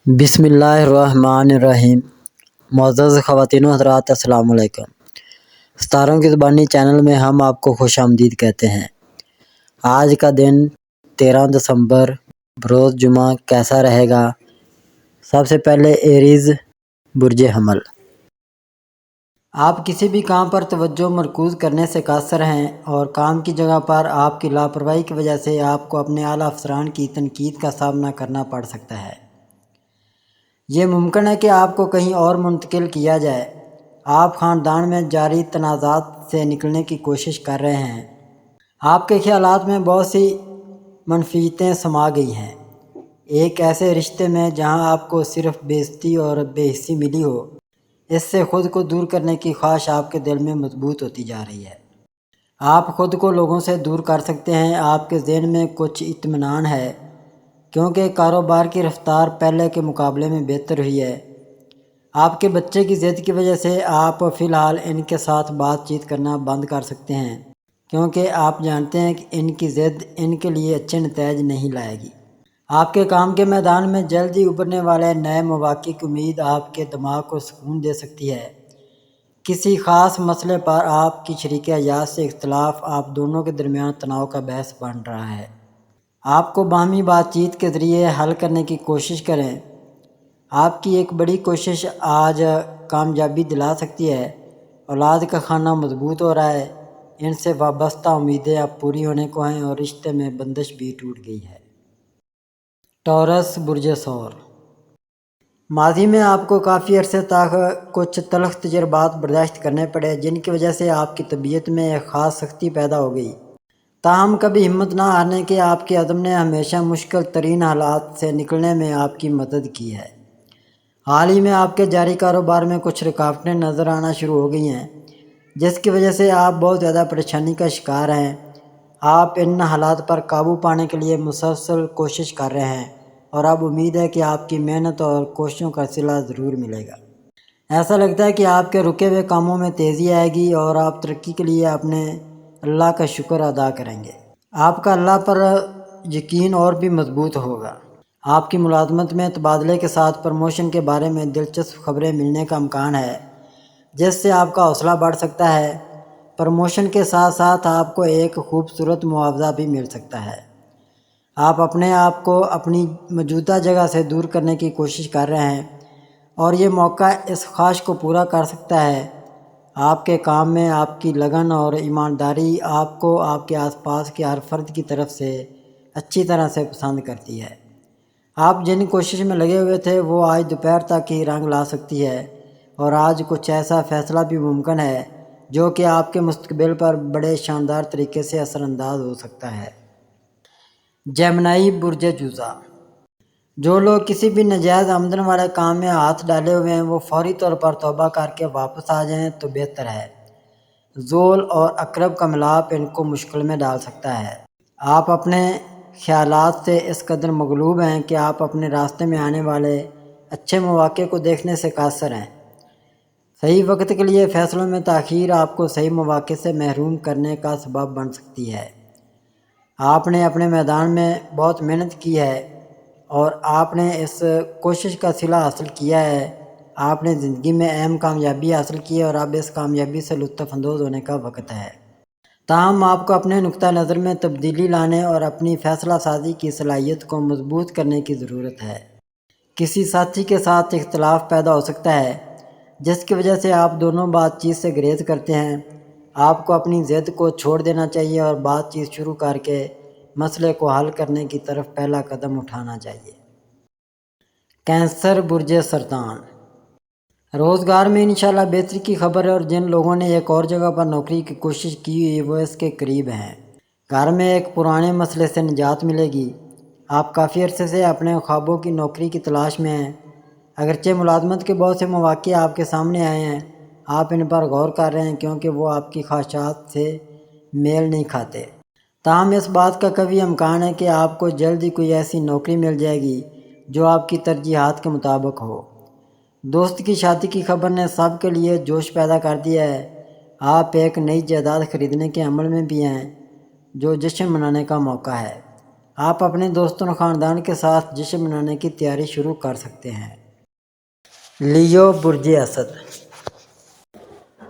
بسم اللہ الرحمن الرحیم۔ معزز خواتین و حضرات، السلام علیکم۔ ستاروں کی زبانی چینل میں ہم آپ کو خوش آمدید کہتے ہیں۔ آج کا دن 13 دسمبر بروز جمعہ کیسا رہے گا؟ سب سے پہلے ایریز برج حمل۔ آپ کسی بھی کام پر توجہ مرکوز کرنے سے قاصر ہیں اور کام کی جگہ پر آپ کی لاپرواہی کی وجہ سے آپ کو اپنے اعلیٰ افسران کی تنقید کا سامنا کرنا پڑ سکتا ہے۔ یہ ممکن ہے کہ آپ کو کہیں اور منتقل کیا جائے۔ آپ خاندان میں جاری تنازعات سے نکلنے کی کوشش کر رہے ہیں۔ آپ کے خیالات میں بہت سی منفیتیں سما گئی ہیں۔ ایک ایسے رشتے میں جہاں آپ کو صرف بے عزتی اور بے حسی ملی ہو، اس سے خود کو دور کرنے کی خواہش آپ کے دل میں مضبوط ہوتی جا رہی ہے۔ آپ خود کو لوگوں سے دور کر سکتے ہیں۔ آپ کے ذہن میں کچھ اطمینان ہے کیونکہ کاروبار کی رفتار پہلے کے مقابلے میں بہتر ہوئی ہے۔ آپ کے بچے کی ضد کی وجہ سے آپ فی الحال ان کے ساتھ بات چیت کرنا بند کر سکتے ہیں کیونکہ آپ جانتے ہیں کہ ان کی ضد ان کے لیے اچھے نتائج نہیں لائے گی۔ آپ کے کام کے میدان میں جلد ہی ابھرنے والے نئے مواقع کی امید آپ کے دماغ کو سکون دے سکتی ہے۔ کسی خاص مسئلے پر آپ کی شریک حیات سے اختلاف آپ دونوں کے درمیان تناؤ کا باعث بن رہا ہے۔ آپ کو باہمی بات چیت کے ذریعے حل کرنے کی کوشش کریں۔ آپ کی ایک بڑی کوشش آج کامیابی دلا سکتی ہے۔ اولاد کا خانہ مضبوط ہو رہا ہے۔ ان سے وابستہ امیدیں اب پوری ہونے کو ہیں اور رشتے میں بندش بھی ٹوٹ گئی ہے۔ ٹورس برج ثور۔ ماضی میں آپ کو کافی عرصے تک کچھ تلخ تجربات برداشت کرنے پڑے جن کی وجہ سے آپ کی طبیعت میں ایک خاص سختی پیدا ہو گئی۔ تاہم کبھی ہمت نہ ہارنے کے آپ کے عزم نے ہمیشہ مشکل ترین حالات سے نکلنے میں آپ کی مدد کی ہے۔ حال ہی میں آپ کے جاری کاروبار میں کچھ رکاوٹیں نظر آنا شروع ہو گئی ہیں جس کی وجہ سے آپ بہت زیادہ پریشانی کا شکار ہیں۔ آپ ان حالات پر قابو پانے کے لیے مسلسل کوشش کر رہے ہیں اور اب امید ہے کہ آپ کی محنت اور کوششوں کا صلہ ضرور ملے گا۔ ایسا لگتا ہے کہ آپ کے رکے ہوئے کاموں میں تیزی آئے گی اور آپ ترقی کے لیے اپنے اللہ کا شکر ادا کریں گے۔ آپ کا اللہ پر یقین اور بھی مضبوط ہوگا۔ آپ کی ملازمت میں تبادلے کے ساتھ پروموشن کے بارے میں دلچسپ خبریں ملنے کا امکان ہے جس سے آپ کا حوصلہ بڑھ سکتا ہے۔ پروموشن کے ساتھ ساتھ آپ کو ایک خوبصورت معاوضہ بھی مل سکتا ہے۔ آپ اپنے آپ کو اپنی موجودہ جگہ سے دور کرنے کی کوشش کر رہے ہیں اور یہ موقع اس خواہش کو پورا کر سکتا ہے۔ آپ کے کام میں آپ کی لگن اور ایمانداری آپ کو آپ کے آس پاس کے ہر فرد کی طرف سے اچھی طرح سے پسند کرتی ہے۔ آپ جن کوشش میں لگے ہوئے تھے وہ آج دوپہر تک ہی رنگ لا سکتی ہے اور آج کچھ ایسا فیصلہ بھی ممکن ہے جو کہ آپ کے مستقبل پر بڑے شاندار طریقے سے اثر انداز ہو سکتا ہے۔ جیمنائی برج جوزا۔ جو لوگ کسی بھی ناجائز آمدن والے کام میں ہاتھ ڈالے ہوئے ہیں وہ فوری طور پر توبہ کر کے واپس آ جائیں تو بہتر ہے۔ ذول اور عقرب کا ملاپ ان کو مشکل میں ڈال سکتا ہے۔ آپ اپنے خیالات سے اس قدر مغلوب ہیں کہ آپ اپنے راستے میں آنے والے اچھے مواقع کو دیکھنے سے قاصر ہیں۔ صحیح وقت کے لیے فیصلوں میں تاخیر آپ کو صحیح مواقع سے محروم کرنے کا سبب بن سکتی ہے۔ آپ نے اپنے میدان میں بہت محنت کی ہے اور آپ نے اس کوشش کا صلہ حاصل کیا ہے۔ آپ نے زندگی میں اہم کامیابی حاصل کی ہے اور اب اس کامیابی سے لطف اندوز ہونے کا وقت ہے۔ تاہم آپ کو اپنے نقطہ نظر میں تبدیلی لانے اور اپنی فیصلہ سازی کی صلاحیت کو مضبوط کرنے کی ضرورت ہے۔ کسی ساتھی کے ساتھ اختلاف پیدا ہو سکتا ہے جس کی وجہ سے آپ دونوں بات چیت سے گریز کرتے ہیں۔ آپ کو اپنی ضد کو چھوڑ دینا چاہیے اور بات چیت شروع کر کے مسئلے کو حل کرنے کی طرف پہلا قدم اٹھانا چاہیے۔ کینسر برج سرطان۔ روزگار میں انشاءاللہ بہتری کی خبر ہے اور جن لوگوں نے ایک اور جگہ پر نوکری کی کوشش کی ہوئی وہ اس کے قریب ہیں۔ گھر میں ایک پرانے مسئلے سے نجات ملے گی۔ آپ کافی عرصے سے اپنے خوابوں کی نوکری کی تلاش میں ہیں۔ اگرچہ ملازمت کے بہت سے مواقع آپ کے سامنے آئے ہیں، آپ ان پر غور کر رہے ہیں کیونکہ وہ آپ کی خواہشات سے میل نہیں کھاتے۔ تاہم اس بات کا قوی امکان ہے کہ آپ کو جلد ہی کوئی ایسی نوکری مل جائے گی جو آپ کی ترجیحات کے مطابق ہو۔ دوست کی شادی کی خبر نے سب کے لیے جوش پیدا کر دیا ہے۔ آپ ایک نئی جائیداد خریدنے کے عمل میں بھی ہیں جو جشن منانے کا موقع ہے۔ آپ اپنے دوستوں اور خاندان کے ساتھ جشن منانے کی تیاری شروع کر سکتے ہیں۔ لیو برج اسد،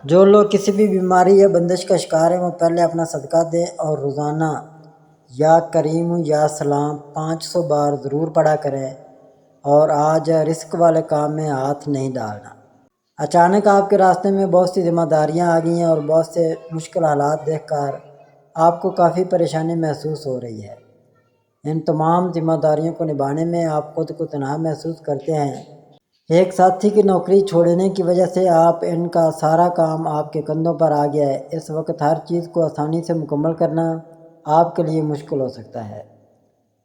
جو لوگ کسی بھی بیماری یا بندش کا شکار ہیں وہ پہلے اپنا صدقہ دیں اور روزانہ یا کریم یا سلام 500 بار ضرور پڑھا کریں، اور آج رزق والے کام میں ہاتھ نہیں ڈالنا۔ اچانک آپ کے راستے میں بہت سی ذمہ داریاں آ گئی ہیں اور بہت سے مشکل حالات دیکھ کر آپ کو کافی پریشانی محسوس ہو رہی ہے۔ ان تمام ذمہ داریوں کو نبھانے میں آپ خود کو تنہا محسوس کرتے ہیں۔ ایک ساتھی کی نوکری چھوڑنے کی وجہ سے آپ ان کا سارا کام آپ کے کندھوں پر آ گیا ہے۔ اس وقت ہر چیز کو آسانی سے مکمل کرنا آپ کے لیے مشکل ہو سکتا ہے۔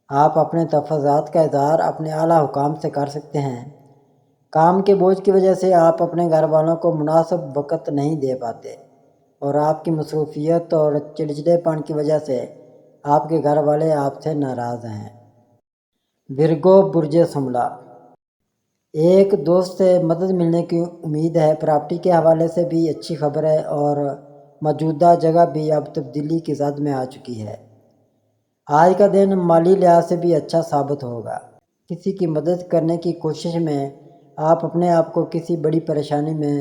آپ اپنے تفضلات کا اظہار اپنے اعلیٰ حکام سے کر سکتے ہیں۔ کام کے بوجھ کی وجہ سے آپ اپنے گھر والوں کو مناسب وقت نہیں دے پاتے، اور آپ کی مصروفیت اور چڑچڑے پن کی وجہ سے آپ کے گھر والے آپ سے ناراض ہیں۔ ورگو برج شملہ، ایک دوست سے مدد ملنے کی امید ہے۔ پراپرٹی کے حوالے سے بھی اچھی خبر ہے، اور موجودہ جگہ بھی اب تبدیلی کی زد میں آ چکی ہے۔ آج کا دن مالی لحاظ سے بھی اچھا ثابت ہوگا۔ کسی کی مدد کرنے کی کوشش میں آپ اپنے آپ کو کسی بڑی پریشانی میں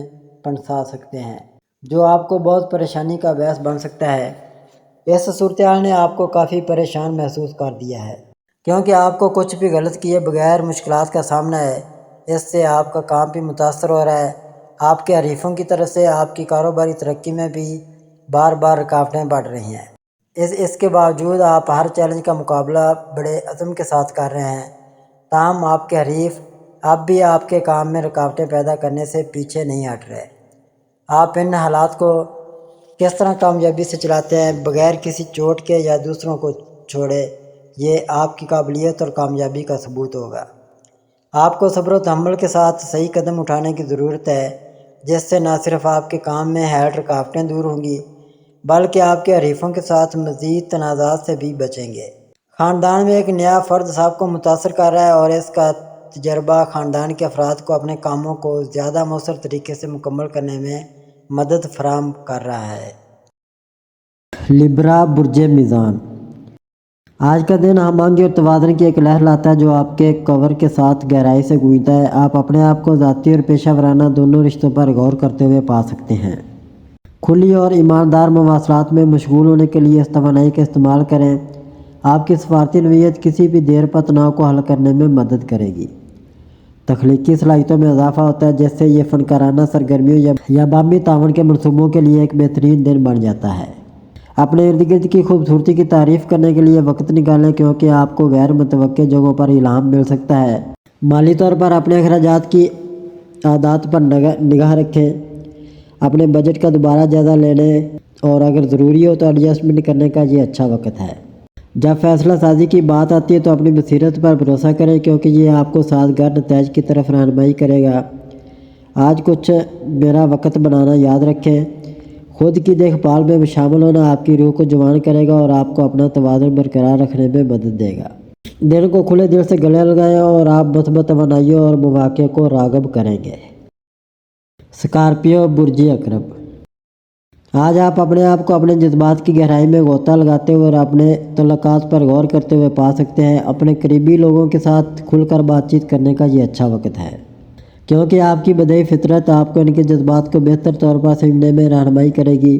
پھنسا سکتے ہیں، جو آپ کو بہت پریشانی کا باعث بن سکتا ہے۔ اس صورتحال نے آپ کو کافی پریشان محسوس کر دیا ہے، کیونکہ آپ کو کچھ بھی غلط کیے بغیر مشکلات کا سامنا ہے۔ اس سے آپ کا کام بھی متاثر ہو رہا ہے۔ آپ کے حریفوں کی طرف سے آپ کی کاروباری ترقی میں بھی بار بار رکاوٹیں بڑھ رہی ہیں۔ اس کے باوجود آپ ہر چیلنج کا مقابلہ بڑے عزم کے ساتھ کر رہے ہیں۔ تاہم آپ کے حریف اب بھی آپ کے کام میں رکاوٹیں پیدا کرنے سے پیچھے نہیں ہٹ رہے۔ آپ ان حالات کو کس طرح کامیابی سے چلاتے ہیں بغیر کسی چوٹ کے یا دوسروں کو چھوڑے، یہ آپ کی قابلیت اور کامیابی کا ثبوت ہوگا۔ آپ کو صبر و تحمل کے ساتھ صحیح قدم اٹھانے کی ضرورت ہے، جس سے نہ صرف آپ کے کام میں حائل رکاوٹیں دور ہوں گی بلکہ آپ کے حریفوں کے ساتھ مزید تنازعات سے بھی بچیں گے۔ خاندان میں ایک نیا فرد صاحب کو متاثر کر رہا ہے، اور اس کا تجربہ خاندان کے افراد کو اپنے کاموں کو زیادہ مؤثر طریقے سے مکمل کرنے میں مدد فراہم کر رہا ہے۔ لیبرا برج میزان، آج کا دن ہمانگی اور توازن کی ایک لہر لاتا ہے جو آپ کے کور کے ساتھ گہرائی سے گونجتا ہے۔ آپ اپنے آپ کو ذاتی اور پیشہ ورانہ دونوں رشتوں پر غور کرتے ہوئے پا سکتے ہیں۔ کھلی اور ایماندار مواصلات میں مشغول ہونے کے لیے اس توانائی کا استعمال کریں۔ آپ کی سفارتی نوعیت کسی بھی دیر پا تناؤ کو حل کرنے میں مدد کرے گی۔ تخلیقی صلاحیتوں میں اضافہ ہوتا ہے، جس سے یہ فنکارانہ سرگرمیوں یا باہمی تعاون کے منصوبوں کے لیے ایک بہترین دن بن جاتا ہے۔ اپنے ارد گرد کی خوبصورتی کی تعریف کرنے کے لیے وقت نکالیں، کیونکہ آپ کو غیر متوقع جگہوں پر الہام مل سکتا ہے۔ مالی طور پر اپنے اخراجات کی اعداد پر نگاہ رکھیں۔ اپنے بجٹ کا دوبارہ جائزہ لینے اور اگر ضروری ہو تو ایڈجسٹمنٹ کرنے کا یہ اچھا وقت ہے۔ جب فیصلہ سازی کی بات آتی ہے تو اپنی بصیرت پر بھروسہ کریں، کیونکہ یہ آپ کو سازگار نتائج کی طرف رہنمائی کرے گا۔ آج کچھ میرا وقت بنانا یاد رکھیں۔ خود کی دیکھ بھال میں شامل ہونا آپ کی روح کو جوان کرے گا اور آپ کو اپنا توازن برقرار رکھنے میں مدد دے گا۔ دن کو کھلے دل سے گلے لگائیں اور آپ مثبت توانائیوں اور مواقع کو راغب کریں گے۔ اسکارپیو برج عقرب، آج آپ اپنے آپ کو اپنے جذبات کی گہرائی میں غوطہ لگاتے ہوئے اور اپنے تعلقات پر غور کرتے ہوئے پا سکتے ہیں۔ اپنے قریبی لوگوں کے ساتھ کھل کر بات چیت کرنے کا یہ اچھا وقت ہے، کیونکہ آپ کی بدیہی فطرت آپ کو ان کے جذبات کو بہتر طور پر سمجھنے میں رہنمائی کرے گی۔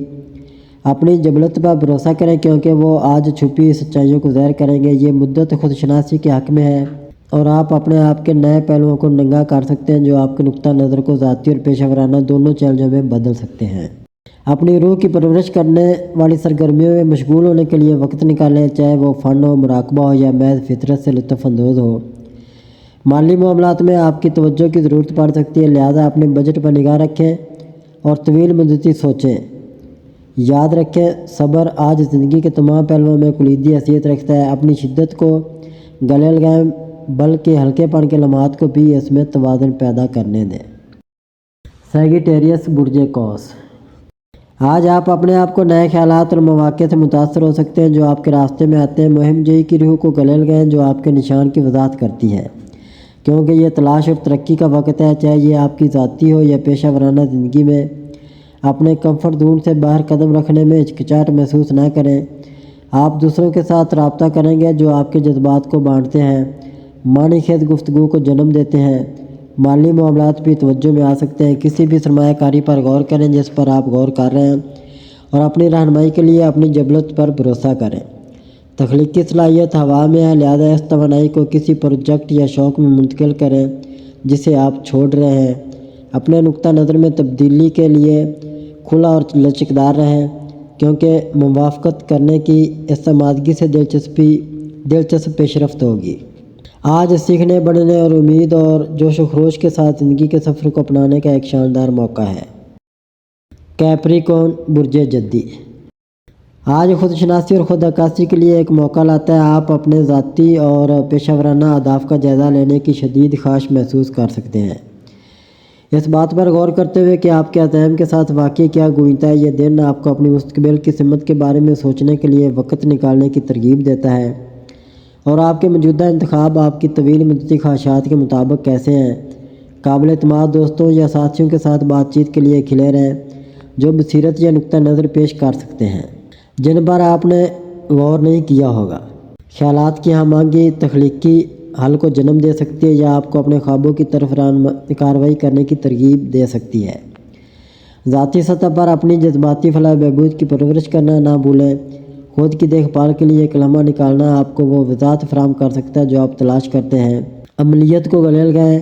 اپنی جبلت پر بھروسہ کریں، کیونکہ وہ آج چھپی سچائیوں کو ظاہر کریں گے۔ یہ مدت خود شناسی کے حق میں ہے، اور آپ اپنے آپ کے نئے پہلوؤں کو ننگا کر سکتے ہیں جو آپ کے نقطہ نظر کو ذاتی اور پیشہ ورانہ دونوں چیلنجوں میں بدل سکتے ہیں۔ اپنی روح کی پرورش کرنے والی سرگرمیوں میں مشغول ہونے کے لیے وقت نکالیں، چاہے وہ فن ہو، مراقبہ ہو یا محض فطرت سے لطف اندوز ہو۔ مالی معاملات میں آپ کی توجہ کی ضرورت پڑ سکتی ہے، لہذا اپنے بجٹ پر نگاہ رکھیں اور طویل مدتی سوچیں۔ یاد رکھیں، صبر آج زندگی کے تمام پہلوؤں میں کلیدی حیثیت رکھتا ہے۔ اپنی شدت کو گلے لگائیں، بلکہ ہلکے پن کے لمحات کو بھی اس میں توازن پیدا کرنے دیں۔ سیگیٹیریس برج قوس، آج آپ اپنے آپ کو نئے خیالات اور مواقع سے متاثر ہو سکتے ہیں جو آپ کے راستے میں آتے ہیں۔ مہم جوئی کی روح کو گلے لگائیں جو آپ کے نشان کی وضاحت کرتی ہے، کیونکہ یہ تلاش اور ترقی کا وقت ہے، چاہے یہ آپ کی ذاتی ہو یا پیشہ ورانہ زندگی میں۔ اپنے کمفرٹ زون سے باہر قدم رکھنے میں ہچکچاہٹ محسوس نہ کریں، آپ دوسروں کے ساتھ رابطہ کریں گے جو آپ کے جذبات کو بانٹتے ہیں، معنی خیز گفتگو کو جنم دیتے ہیں۔ مالی معاملات بھی توجہ میں آ سکتے ہیں۔ کسی بھی سرمایہ کاری پر غور کریں جس پر آپ غور کر رہے ہیں، اور اپنی رہنمائی کے لیے اپنی جبلت پر بھروسہ کریں۔ تخلیقی صلاحیت ہوا میں ہے، لہذا اس توانائی کو کسی پروجیکٹ یا شوق میں منتقل کریں جسے آپ چھوڑ رہے ہیں۔ اپنے نقطہ نظر میں تبدیلی کے لیے کھلا اور لچکدار رہیں، کیونکہ موافقت کرنے کی اس آمادگی سے دلچسپ پیش رفت ہوگی۔ آج سیکھنے، بڑھنے اور امید اور جوش و خروش کے ساتھ زندگی کے سفر کو اپنانے کا ایک شاندار موقع ہے۔ کیپریکون، برج جدی۔ آج خود شناسی اور خود عکاسی کے لیے ایک موقع لاتا ہے۔ آپ اپنے ذاتی اور پیشہ ورانہ اہداف کا جائزہ لینے کی شدید خواہش محسوس کر سکتے ہیں۔ اس بات پر غور کرتے ہوئے کہ آپ کے عزائم کے ساتھ واقعی کیا گونجتا ہے، یہ دن آپ کو اپنی مستقبل کی سمت کے بارے میں سوچنے کے لیے وقت نکالنے کی ترغیب دیتا ہے، اور آپ کے موجودہ انتخاب آپ کی طویل مدتی خواہشات کے مطابق کیسے ہیں۔ قابل اعتماد دوستوں یا ساتھیوں کے ساتھ بات چیت کے لیے کھلے رہیں جو بصیرت یا نقطہ نظر پیش کر سکتے ہیں جن پر آپ نے غور نہیں کیا ہوگا۔ خیالات کی ہم آہنگی تخلیقی حل کو جنم دے سکتی ہے یا آپ کو اپنے خوابوں کی طرف کارروائی کرنے کی ترغیب دے سکتی ہے۔ ذاتی سطح پر اپنی جذباتی فلاح و بہبود کی پرورش کرنا نہ بھولیں۔ خود کی دیکھ بھال کے لیے ایک لمحہ نکالنا آپ کو وہ وضاحت فراہم کر سکتا ہے جو آپ تلاش کرتے ہیں۔ عملیت کو گلے لگائیں،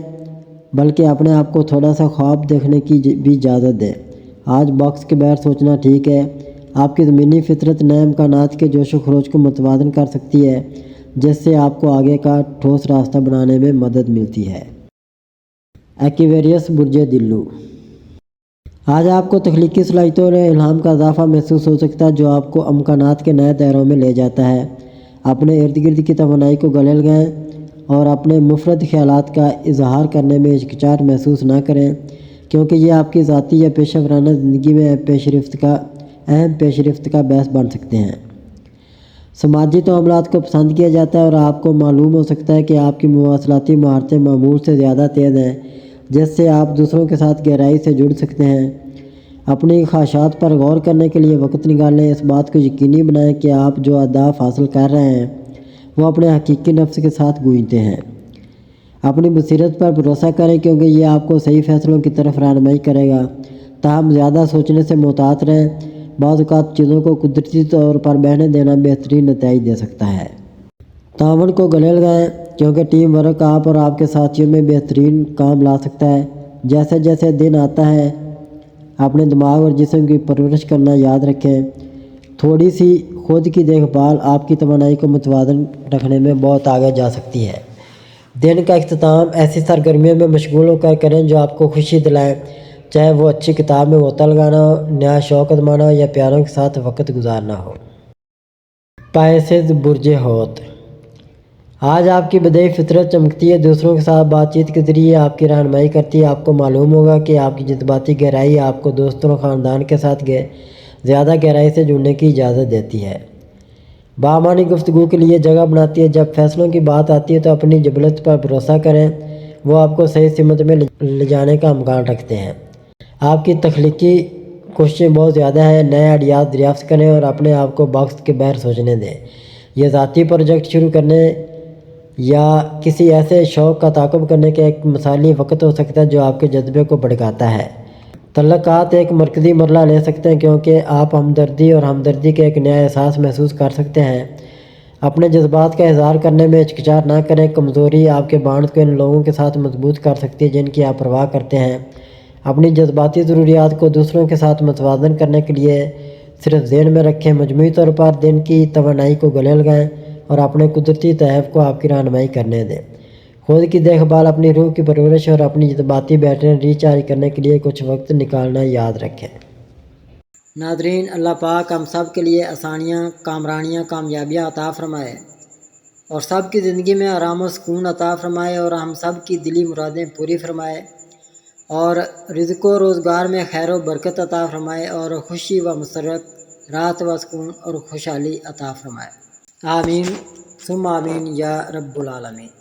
بلکہ اپنے آپ کو تھوڑا سا خواب دیکھنے کی بھی اجازت دیں۔ آج باکس کے باہر سوچنا ٹھیک ہے۔ آپ کی زمینی فطرت نئے امکانات کے جوش و خروش کو متوازن کر سکتی ہے، جس سے آپ کو آگے کا ٹھوس راستہ بنانے میں مدد ملتی ہے۔ ایکویریس، برج دلو۔ آج آپ کو تخلیقی صلاحیتوں اور الہام کا اضافہ محسوس ہو سکتا ہے جو آپ کو امکانات کے نئے دائروں میں لے جاتا ہے۔ اپنے ارد گرد کی توانائی کو گلے لگائیں اور اپنے مفرد خیالات کا اظہار کرنے میں ہچکچاہٹ محسوس نہ کریں، کیونکہ یہ آپ کی ذاتی یا پیشہ ورانہ زندگی میں اہم پیش رفت کا باعث بن سکتے ہیں۔ سماجی تعاملات کو پسند کیا جاتا ہے اور آپ کو معلوم ہو سکتا ہے کہ آپ کی مواصلاتی مہارتیں معمول سے زیادہ تیز ہیں، جس سے آپ دوسروں کے ساتھ گہرائی سے جڑ سکتے ہیں۔ اپنی خواہشات پر غور کرنے کے لیے وقت نکالیں۔ اس بات کو یقینی بنائیں کہ آپ جو اہداف حاصل کر رہے ہیں وہ اپنے حقیقی نفس کے ساتھ گونجتے ہیں۔ اپنی بصیرت پر بھروسہ کریں، کیونکہ یہ آپ کو صحیح فیصلوں کی طرف رہنمائی کرے گا۔ تاہم زیادہ سوچنے سے محتاط رہیں۔ بعض اوقات چیزوں کو قدرتی طور پر بہنے دینا بہترین نتائج دے سکتا ہے۔ تعاون کو گلے لگائیں، کیونکہ ٹیم ورک آپ اور آپ کے ساتھیوں میں بہترین کام لا سکتا ہے۔ جیسے جیسے دن آتا ہے اپنے دماغ اور جسم کی پرورش کرنا یاد رکھیں۔ تھوڑی سی خود کی دیکھ بھال آپ کی توانائی کو متوازن رکھنے میں بہت آگے جا سکتی ہے۔ دن کا اختتام ایسی سرگرمیوں میں مشغول ہو کر کریں جو آپ کو خوشی دلائیں، چاہے وہ اچھی کتاب میں غوطہ لگانا ہو، نیا شوق آزمانا ہو یا پیاروں کے ساتھ وقت گزارنا ہو۔ پائسز، برج حوت۔ آج آپ کی بدیہی فطرت چمکتی ہے، دوسروں کے ساتھ بات چیت کے ذریعے آپ کی رہنمائی کرتی ہے۔ آپ کو معلوم ہوگا کہ آپ کی جذباتی گہرائی آپ کو دوستوں اور خاندان کے ساتھ زیادہ گہرائی سے جڑنے کی اجازت دیتی ہے، بامعنی گفتگو کے لیے جگہ بناتی ہے۔ جب فیصلوں کی بات آتی ہے تو اپنی جبلت پر بھروسہ کریں، وہ آپ کو صحیح سمت میں لے جانے کا امکان رکھتے ہیں۔ آپ کی تخلیقی کوششیں بہت زیادہ ہیں۔ نئے آئیڈیاز دریافت کریں اور اپنے آپ کو باکس کے باہر سوچنے دیں۔ یہ ذاتی پروجیکٹ شروع کرنے یا کسی ایسے شوق کا تعاقب کرنے کا ایک مثالی وقت ہو سکتا ہے جو آپ کے جذبے کو بھڑکاتا ہے۔ تعلقات ایک مرکزی مرحلہ لے سکتے ہیں، کیونکہ آپ ہمدردی اور ہمدردی کا ایک نیا احساس محسوس کر سکتے ہیں۔ اپنے جذبات کا اظہار کرنے میں ہچکچاہٹ نہ کریں۔ کمزوری آپ کے بانڈ کو ان لوگوں کے ساتھ مضبوط کر سکتی ہے جن کی آپ پرواہ کرتے ہیں۔ اپنی جذباتی ضروریات کو دوسروں کے ساتھ متوازن کرنے کے لیے صرف ذہن میں رکھیں۔ مجموعی طور پر دن کی توانائی کو گلے لگائیں اور اپنے قدرتی تحائف کو آپ کی رہنمائی کرنے دیں۔ خود کی دیکھ بھال، اپنی روح کی پرورش اور اپنی جذباتی بیٹریاں ریچارج کرنے کے لیے کچھ وقت نکالنا یاد رکھیں۔ ناظرین، اللہ پاک ہم سب کے لیے آسانیاں، کامرانیاں، کامیابیاں عطا فرمائے اور سب کی زندگی میں آرام و سکون عطا فرمائے اور ہم سب کی دلی مرادیں پوری فرمائے اور رزق و روزگار میں خیر و برکت عطا فرمائے اور خوشی و مسرت، راحت و سکون اور خوشحالی عطا فرمائے۔ آمین ثم آمین یا رب العالمین۔